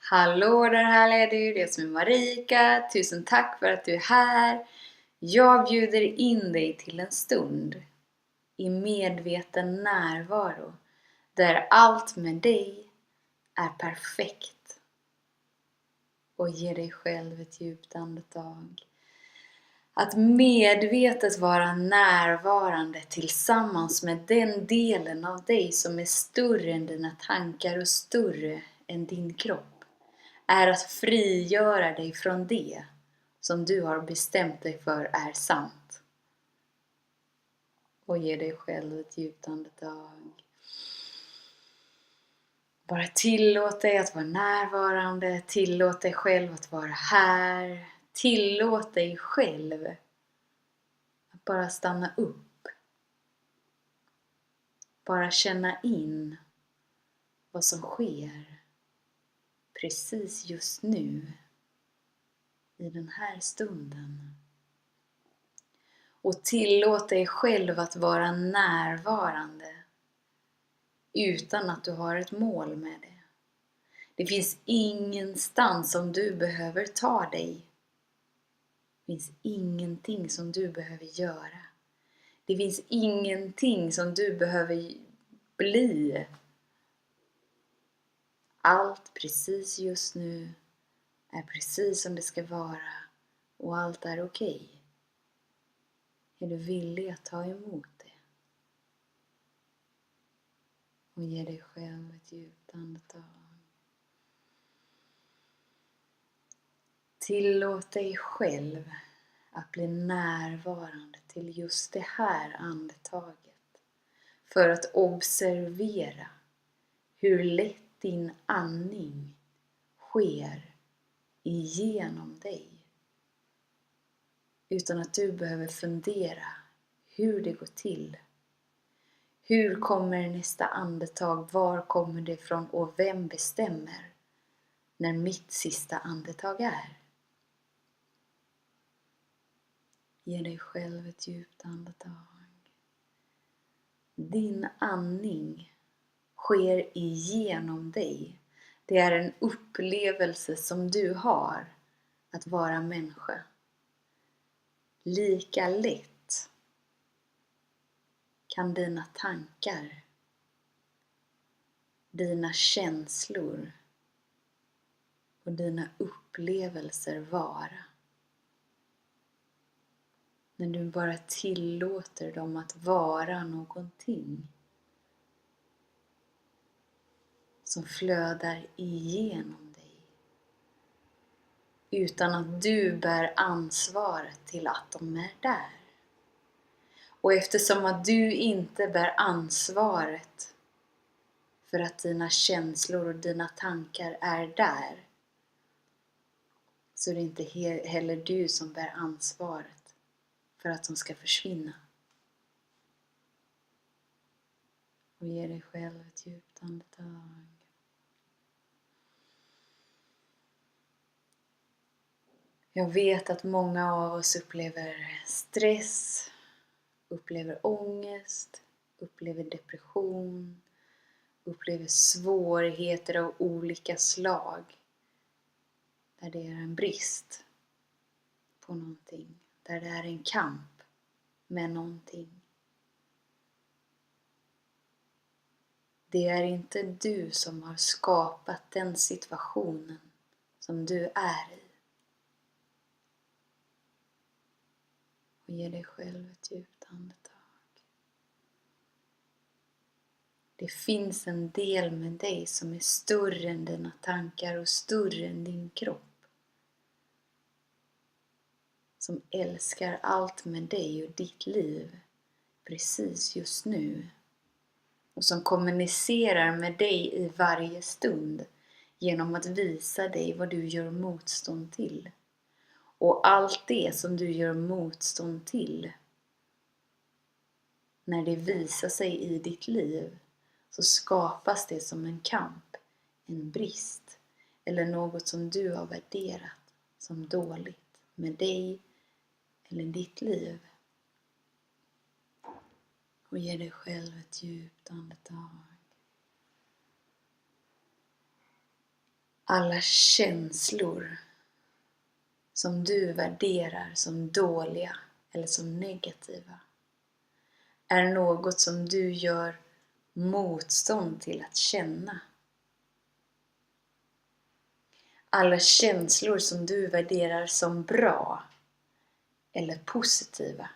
Hallå där härliga du, det är som är Marika. Tusen tack för att du är här. Jag bjuder in dig till en stund i medveten närvaro där allt med dig är perfekt. Och ge dig själv ett djupt andetag. Att medvetet vara närvarande tillsammans med den delen av dig som är större än dina tankar och större än din kropp är att frigöra dig från det som du har bestämt dig för är sant. Och ge dig själv ett djupt andetag. Bara tillåt dig att vara närvarande. Tillåt dig själv att vara här. Tillåt dig själv att bara stanna upp. Bara känna in vad som sker precis just nu i den här stunden. Och tillåt dig själv att vara närvarande utan att du har ett mål med det. Det finns ingenstans som du behöver ta dig. Det finns ingenting som du behöver göra. Det finns ingenting som du behöver bli. Allt precis just nu är precis som det ska vara och allt är okej. Är du villig att ta emot det? Och ge dig själv ett djupt andetag. Tillåt dig själv att bli närvarande till just det här andetaget. För att observera hur lätt din andning sker igenom dig. Utan att du behöver fundera hur det går till. Hur kommer nästa andetag? Var kommer det ifrån? Och vem bestämmer när mitt sista andetag är? Ge dig själv ett djupt andetag. Din andning sker igenom dig. Det är en upplevelse som du har att vara människa. Lika lätt kan dina tankar, dina känslor och dina upplevelser vara. När du bara tillåter dem att vara någonting som flödar igenom dig. Utan att du bär ansvaret till att de är där. Och eftersom att du inte bär ansvaret för att dina känslor och dina tankar är där, så är det inte heller du som bär ansvaret för att de ska försvinna. Och ge dig själv ett djupt andetag. Jag vet att många av oss upplever stress, upplever ångest, upplever depression, upplever svårigheter av olika slag. Där det är en brist på någonting. Där det är en kamp med någonting. Det är inte du som har skapat den situationen som du är i. Och ge dig själv ett djupt andetag. Det finns en del med dig som är större än dina tankar och större än din kropp. Som älskar allt med dig och ditt liv precis just nu. Och som kommunicerar med dig i varje stund genom att visa dig vad du gör motstånd till. Och allt det som du gör motstånd till, när det visar sig i ditt liv, så skapas det som en kamp, en brist eller något som du har värderat som dåligt med dig eller ditt liv. Och ge dig själv ett djupt andetag. Alla känslor som du värderar som dåliga eller som negativa är något som du gör motstånd till att känna. Alla känslor som du värderar som bra eller positiva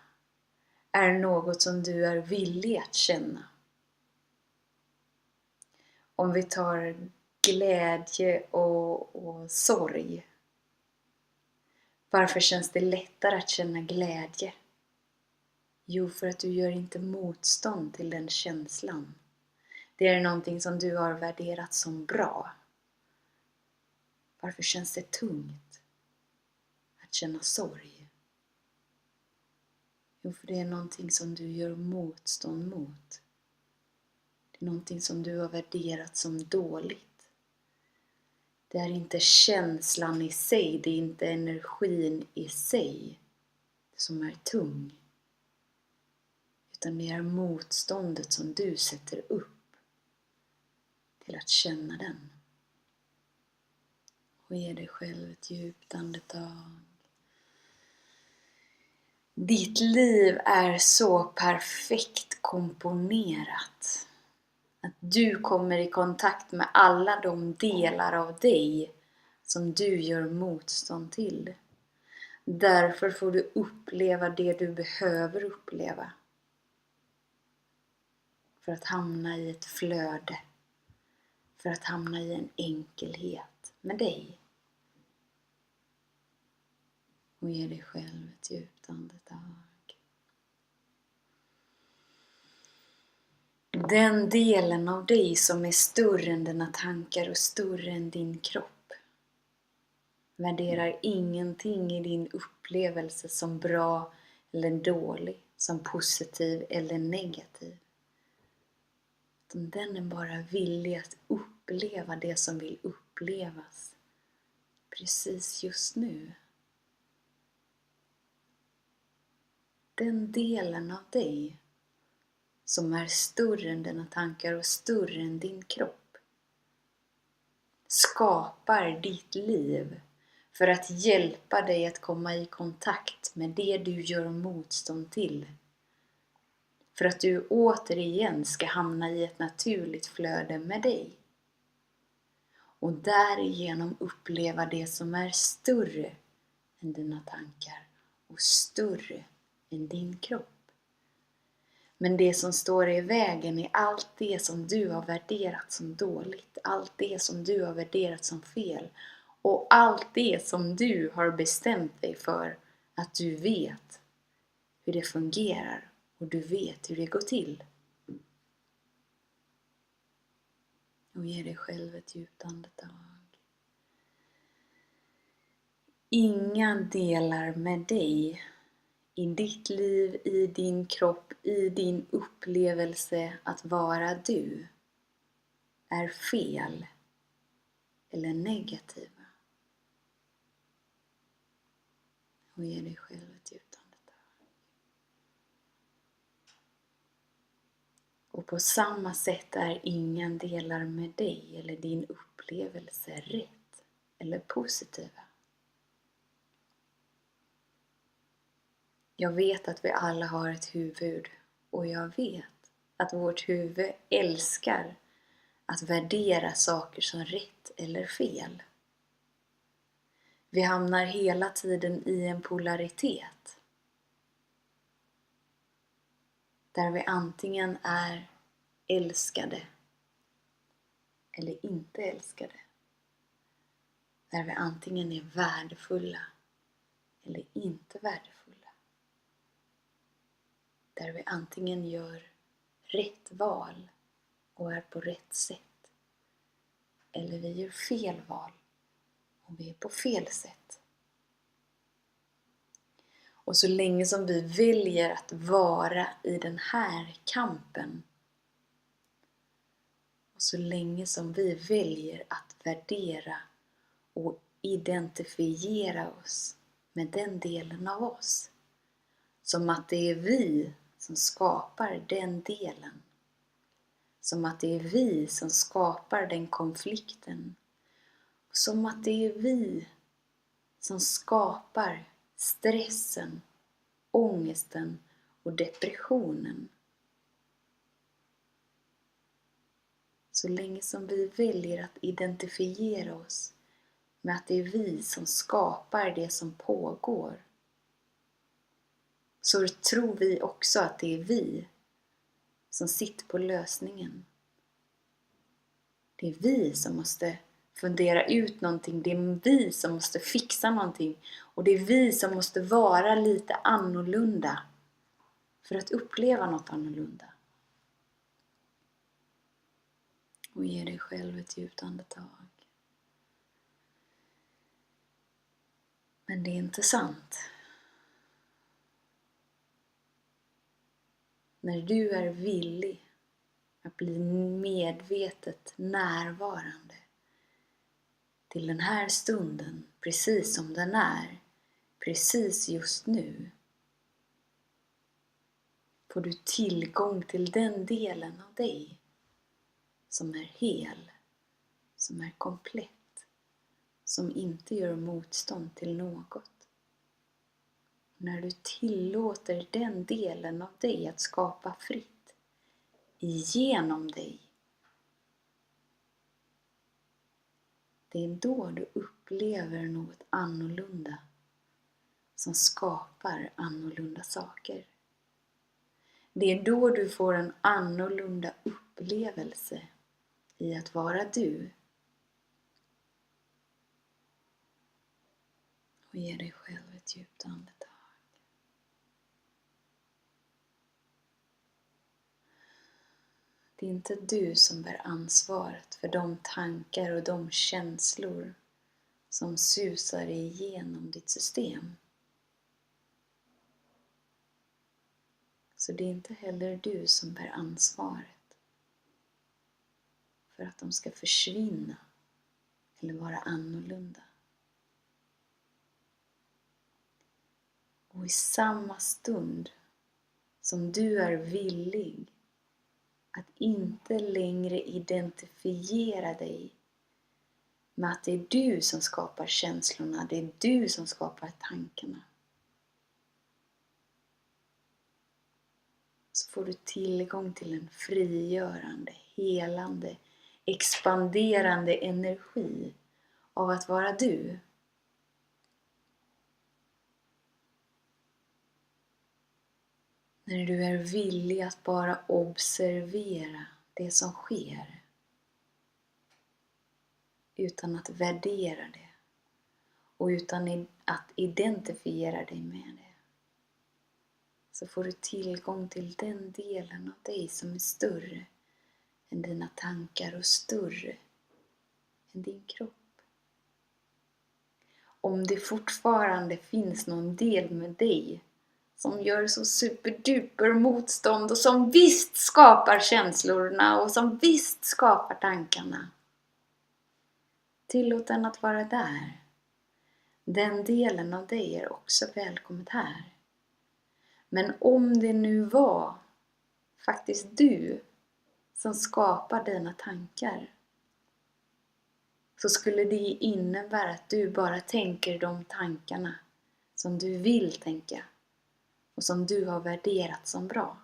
är något som du är villig att känna. Om vi tar glädje och sorg. Varför känns det lättare att känna glädje? Jo, för att du gör inte motstånd till den känslan. Det är någonting som du har värderat som bra. Varför känns det tungt att känna sorg? Jo, för det är någonting som du gör motstånd mot. Det är någonting som du har värderat som dåligt. Det är inte känslan i sig, det är inte energin i sig som är tung. Utan det är motståndet som du sätter upp till att känna den. Och ge dig själv ett djupt andetag. Ditt liv är så perfekt komponerat att du kommer i kontakt med alla de delar av dig som du gör motstånd till. Därför får du uppleva det du behöver uppleva. För att hamna i ett flöde. För att hamna i en enkelhet med dig. Och ge dig själv ett djupt andetag. Den delen av dig som är större än dina tankar och större än din kropp värderar ingenting i din upplevelse som bra eller dålig, som positiv eller negativ. Den är bara villig att uppleva det som vill upplevas precis just nu. Den delen av dig som är större än dina tankar och större än din kropp skapar ditt liv för att hjälpa dig att komma i kontakt med det du gör motstånd till. För att du återigen ska hamna i ett naturligt flöde med dig. Och därigenom uppleva det som är större än dina tankar och större än din kropp. Men det som står i vägen är allt det som du har värderat som dåligt. Allt det som du har värderat som fel. Och allt det som du har bestämt dig för att du vet hur det fungerar. Och du vet hur det går till. Och ge dig själv ett djupt andetag. Inga delar med dig i ditt liv, i din kropp, i din upplevelse att vara du är fel eller negativa. Och ge dig själv ett djupt andetag. Och på samma sätt är inga delar med dig eller din upplevelse rätt eller positiva. Jag vet att vi alla har ett huvud och jag vet att vårt huvud älskar att värdera saker som rätt eller fel. Vi hamnar hela tiden i en polaritet. Där vi antingen är älskade eller inte älskade. Där vi antingen är värdefulla eller inte värdefulla. Där vi antingen gör rätt val och är på rätt sätt. Eller vi gör fel val och vi är på fel sätt. Och så länge som vi väljer att vara i den här kampen. Och så länge som vi väljer att värdera och identifiera oss med den delen av oss. Som att det är vi som skapar den delen. Som att det är vi som skapar den konflikten. Som att det är vi som skapar stressen, ångesten och depressionen. Så länge som vi väljer att identifiera oss med att det är vi som skapar det som pågår, så tror vi också att det är vi som sitter på lösningen. Det är vi som måste fundera ut någonting. Det är vi som måste fixa någonting. Och det är vi som måste vara lite annorlunda för att uppleva något annorlunda. Och ge dig själv ett djupt andetag. Men det är inte sant. När du är villig att bli medvetet närvarande till den här stunden, precis som den är, precis just nu, får du tillgång till den delen av dig som är hel, som är komplett, som inte gör motstånd till något. När du tillåter den delen av dig att skapa fritt igenom dig, det är då du upplever något annorlunda som skapar annorlunda saker. Det är då du får en annorlunda upplevelse i att vara du. Och ge dig själv ett djupt andetag. Det är inte du som bär ansvaret för de tankar och de känslor som susar igenom ditt system. Så det är inte heller du som bär ansvaret för att de ska försvinna eller vara annorlunda. Och i samma stund som du är villig att inte längre identifiera dig med att det är du som skapar känslorna, det är du som skapar tankarna, så får du tillgång till en frigörande, helande, expanderande energi av att vara du. När du är villig att bara observera det som sker utan att värdera det och utan att identifiera dig med det, så får du tillgång till den delen av dig som är större än dina tankar och större än din kropp. Om det fortfarande finns någon del med dig som gör så superduper motstånd och som visst skapar känslorna och som visst skapar tankarna, tillåt den att vara där. Den delen av dig är också välkommet här. Men om det nu var faktiskt du som skapar dina tankar, så skulle det innebära att du bara tänker de tankarna som du vill tänka och som du har värderat som bra.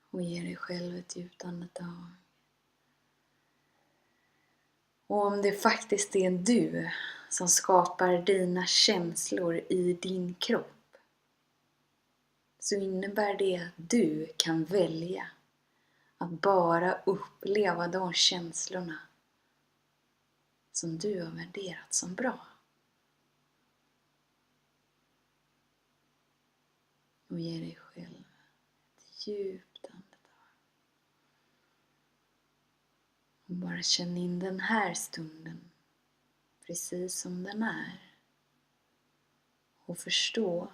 Och ge dig själv ett djupt andetag. Och om det faktiskt är du som skapar dina känslor i din kropp, så innebär det att du kan välja att bara uppleva de känslorna som du har värderat som bra. Och ge dig själv ett djupt andetag. Och bara känn in den här stunden precis som den är. Och förstå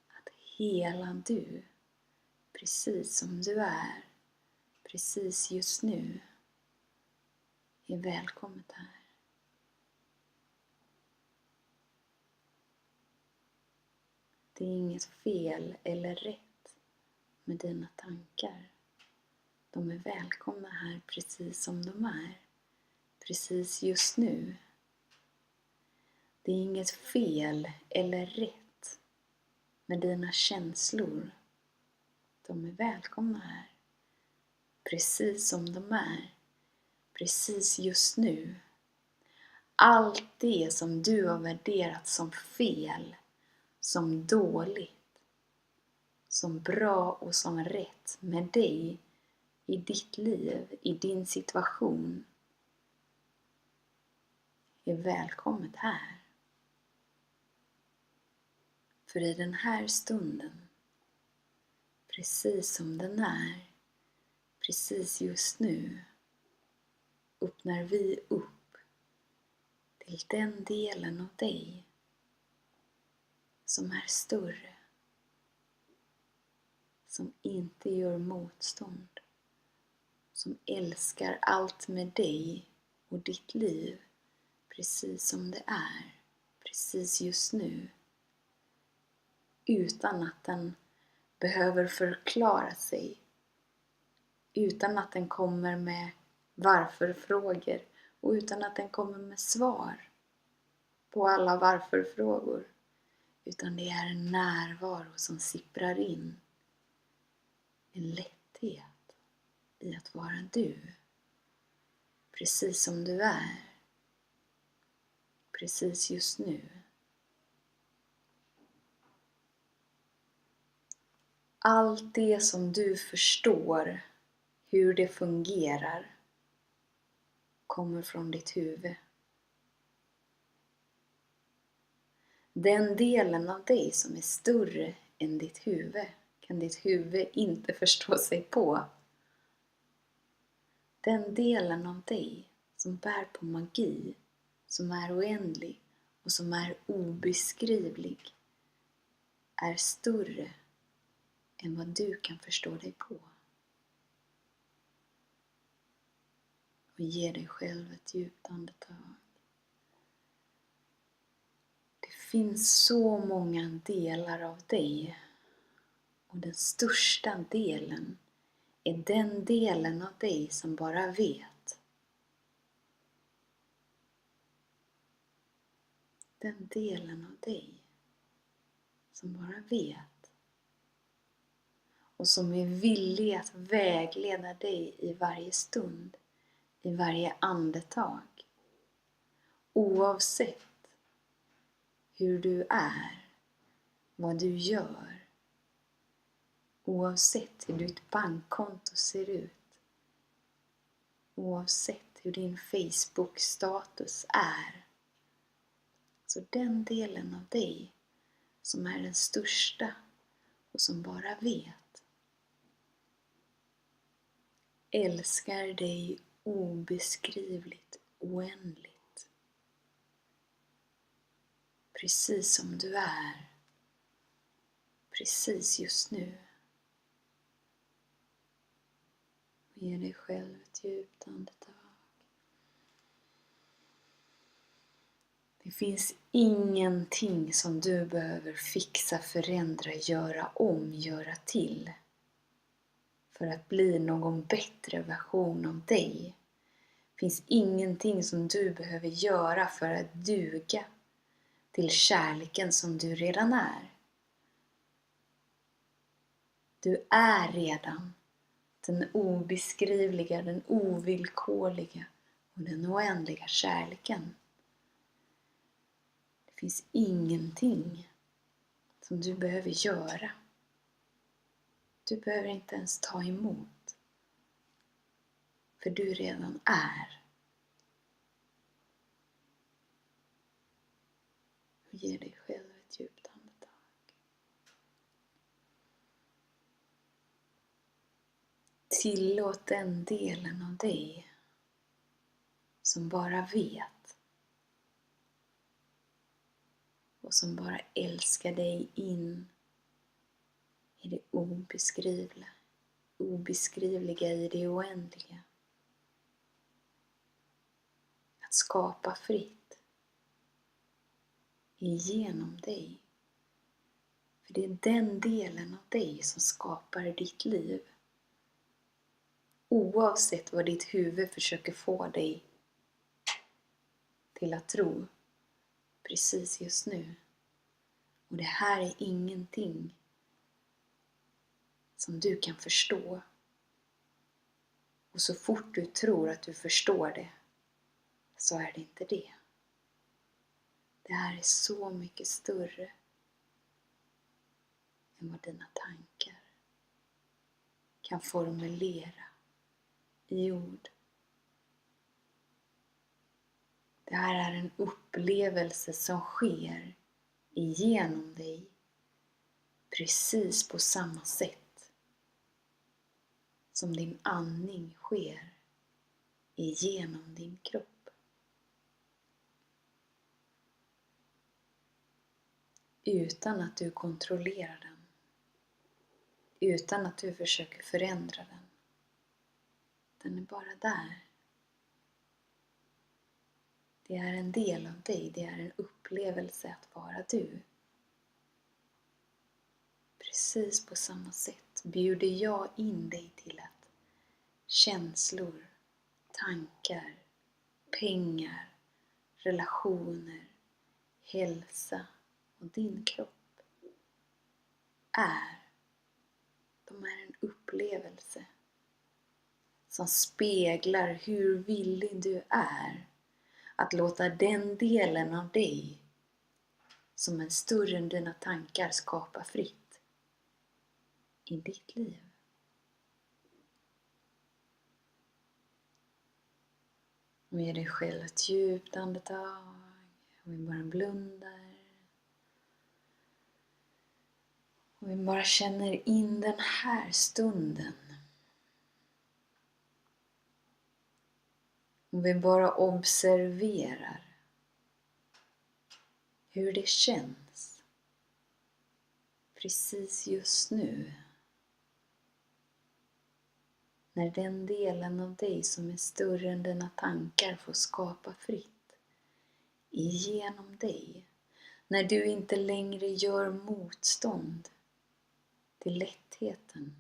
att hela du, precis som du är, precis just nu, är välkommet här. Det är inget fel eller rätt med dina tankar. De är välkomna här precis som de är. Precis just nu. Det är inget fel eller rätt med dina känslor. De är välkomna här. Precis som de är. Precis just nu. Allt det som du har värderat som fel, som dåligt, som bra och som rätt med dig i ditt liv, i din situation, är välkommet här. För i den här stunden, precis som den är, precis just nu, öppnar vi upp till den delen av dig som är större, som inte gör motstånd, som älskar allt med dig och ditt liv precis som det är, precis just nu, utan att den behöver förklara sig, utan att den kommer med varför-frågor och utan att den kommer med svar på alla varför-frågor, utan det är en närvaro som sipprar in, en lätthet i att vara du, precis som du är, precis just nu. Allt det som du förstår hur det fungerar kommer från ditt huvud. Den delen av dig som är större än ditt huvud kan ditt huvud inte förstå sig på. Den delen av dig som bär på magi, som är oändlig och som är obeskrivlig, är större än vad du kan förstå dig på. Och ge dig själv ett djupt andetag. Det finns så många delar av dig. Och den största delen är den delen av dig som bara vet. Den delen av dig som bara vet. Och som är villig att vägleda dig i varje stund, i varje andetag. Oavsett hur du är, vad du gör. Oavsett hur ditt bankkonto ser ut. Oavsett hur din Facebook-status är. Så den delen av dig som är den största och som bara vet, älskar dig obeskrivligt, oändligt. Precis som du är. Precis just nu. Och ge dig själv ett djupt andetag. Det finns ingenting som du behöver fixa, förändra, göra om, göra till. För att bli någon bättre version av dig. Det finns ingenting som du behöver göra för att duga till kärleken som du redan är. Du är redan den obeskrivliga, den ovillkorliga och den oändliga kärleken. Det finns ingenting som du behöver göra. Du behöver inte ens ta emot. För du redan är. Och ge dig själv ett djupt andetag. Tillåt den delen av dig som bara vet. Och som bara älskar dig in i det obeskrivliga. Obeskrivliga i det oändliga. Att skapa fritt igenom dig. För det är den delen av dig som skapar ditt liv. Oavsett vad ditt huvud försöker få dig till att tro precis just nu. Och det här är ingenting som du kan förstå. Och så fort du tror att du förstår det, så är det inte det. Det här är så mycket större än vad dina tankar kan formulera i ord. Det här är en upplevelse som sker igenom dig precis på samma sätt som din andning sker igenom din kropp. Utan att du kontrollerar den. Utan att du försöker förändra den. Den är bara där. Det är en del av dig. Det är en upplevelse att vara du. Precis på samma sätt bjuder jag in dig till att känslor, tankar, pengar, relationer, hälsa och din kropp de är en upplevelse som speglar hur villig du är att låta den delen av dig som är större än dina tankar skapa fritt i ditt liv. Och ge dig själv ett djupt andetag. Och vi bara blundar. Och vi bara känner in den här stunden. Och vi bara observerar hur det känns precis just nu. När den delen av dig som är större än dina tankar får skapa fritt igenom dig. När du inte längre gör motstånd till lättheten,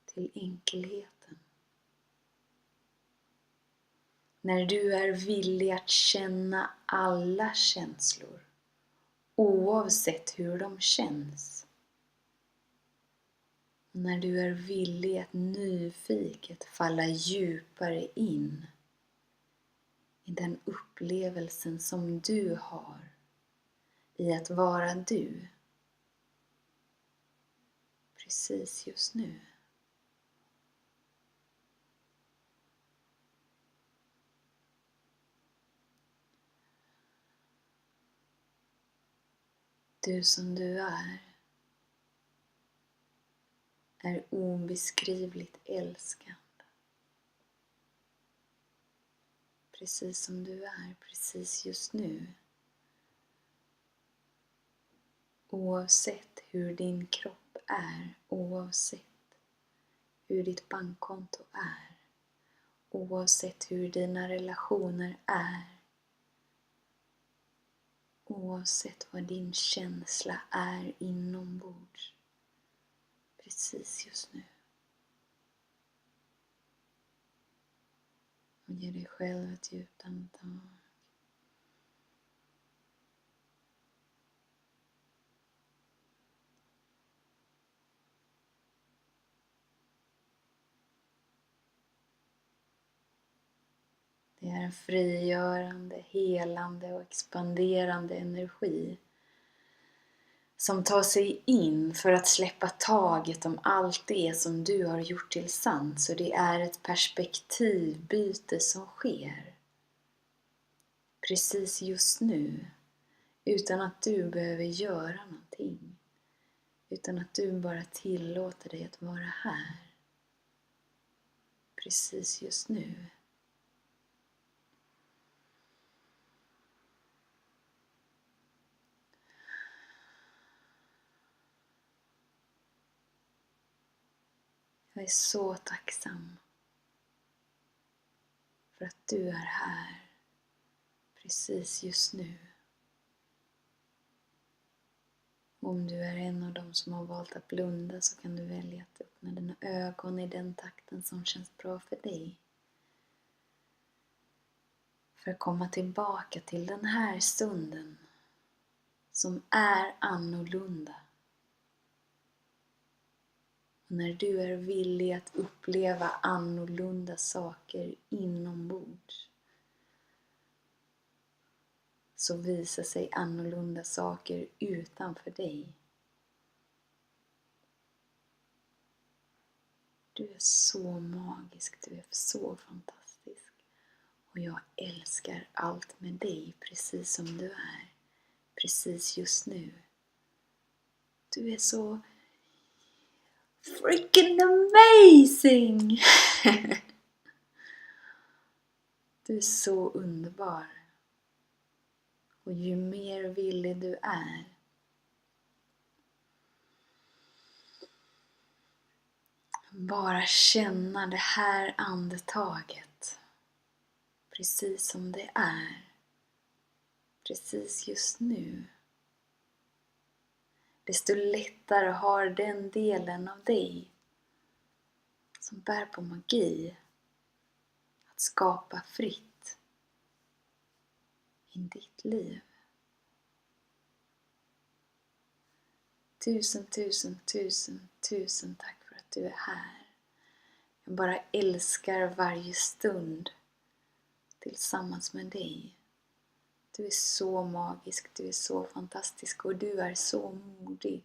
till enkelheten. När du är villig att känna alla känslor, oavsett hur de känns. När du är villig att nyfiket falla djupare in i den upplevelsen som du har i att vara du. Precis just nu. Du som du är obeskrivligt älskad. Precis som du är, precis just nu. Oavsett hur din kropp är, oavsett hur ditt bankkonto är, oavsett hur dina relationer är, oavsett vad din känsla är inombords, precis just nu. Och ge dig själv ett djupt andetag. Det är en frigörande, helande och expanderande energi som tar sig in för att släppa taget om allt det som du har gjort till sant. Så det är ett perspektivbyte som sker precis just nu, utan att du behöver göra någonting, utan att du bara tillåter dig att vara här precis just nu. Jag är så tacksam för att du är här precis just nu. Om du är en av dem som har valt att blunda så kan du välja att öppna dina ögon i den takten som känns bra för dig. För att komma tillbaka till den här stunden som är annorlunda. Och när du är villig att uppleva annorlunda saker inombords så visar sig annorlunda saker utanför dig. Du är så magisk, du är så fantastisk. Och jag älskar allt med dig precis som du är. Precis just nu. Du är så freaking amazing! Du är så underbar. Och ju mer villig du är bara känna det här andetaget precis som det är. Precis just nu. Desto lättare har den delen av dig som bär på magi att skapa fritt i ditt liv. Tusen tack för att du är här. Jag bara älskar varje stund tillsammans med dig. Du är så magisk, du är så fantastisk och du är så modig.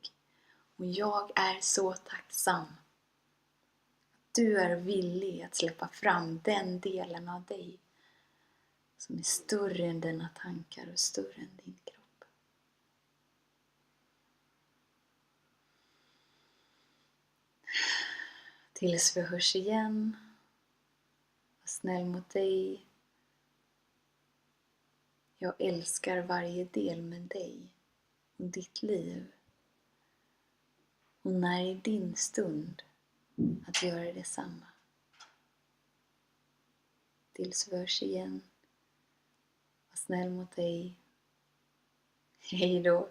Och jag är så tacksam att du är villig att släppa fram den delen av dig som är större än dina tankar och större än din kropp. Tills vi hörs igen. Var snäll mot dig. Jag älskar varje del med dig och ditt liv. Och när är din stund att göra detsamma. Tills vi hörs igen. Var snäll mot dig. Hej då.